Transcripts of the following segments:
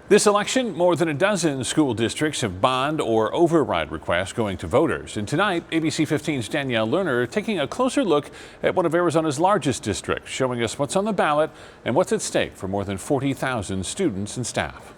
This election, more than a dozen school districts have bond or override requests going to voters. And tonight, ABC 15's Danielle Lerner taking a closer look at one of Arizona's largest districts, showing us what's on the ballot and what's at stake for more than 40,000 students and staff.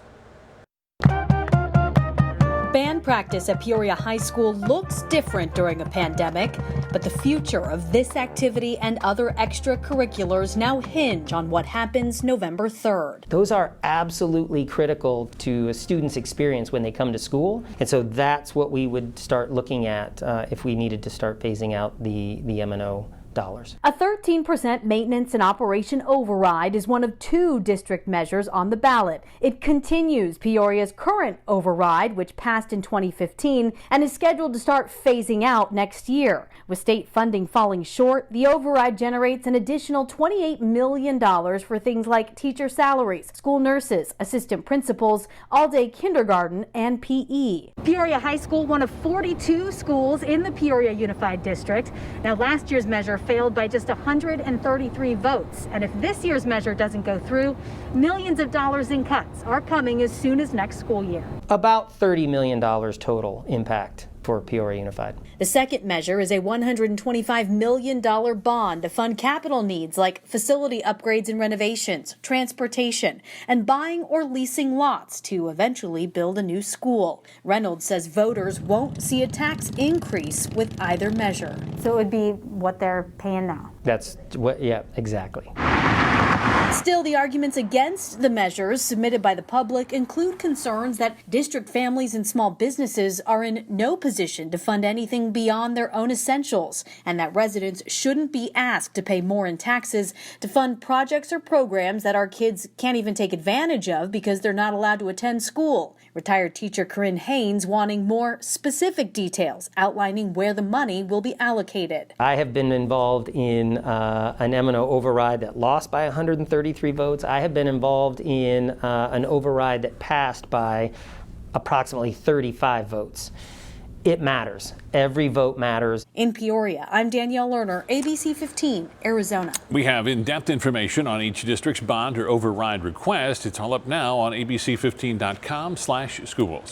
Band practice at Peoria High School looks different during a pandemic, but the future of this activity and other extracurriculars now hinge on what happens November 3rd. Those are absolutely critical to a student's experience when they come to school, and so that's what we would start looking at if we needed to start phasing out the M&O dollars. A 13% maintenance and operation override is one of two district measures on the ballot. It continues Peoria's current override, which passed in 2015 and is scheduled to start phasing out next year. With state funding falling short, the override generates an additional $28 million for things like teacher salaries, school nurses, assistant principals, all-day kindergarten, and PE. Peoria High School, one of 42 schools in the Peoria Unified District. Now, last year's measure failed by just 133 votes. And if this year's measure doesn't go through, millions of dollars in cuts are coming as soon as next school year. About $30 million total impact for Peoria Unified. The second measure is a $125 million bond to fund capital needs like facility upgrades and renovations, transportation, and buying or leasing lots to eventually build a new school. Reynolds says voters won't see a tax increase with either measure. So it would be what they're paying now. That's what, yeah, exactly. Still, the arguments against the measures submitted by the public include concerns that district families and small businesses are in no position to fund anything beyond their own essentials, and that residents shouldn't be asked to pay more in taxes to fund projects or programs that our kids can't even take advantage of because they're not allowed to attend school. Retired teacher Corinne Haynes wanting more specific details outlining where the money will be allocated. I have been involved in an M&O override that lost by 133 votes. I have been involved in an override that passed by approximately 35 votes. It matters. Every vote matters. In Peoria, I'm Danielle Lerner, ABC 15, Arizona. We have in-depth information on each district's bond or override request. It's all up now on abc15.com/schools.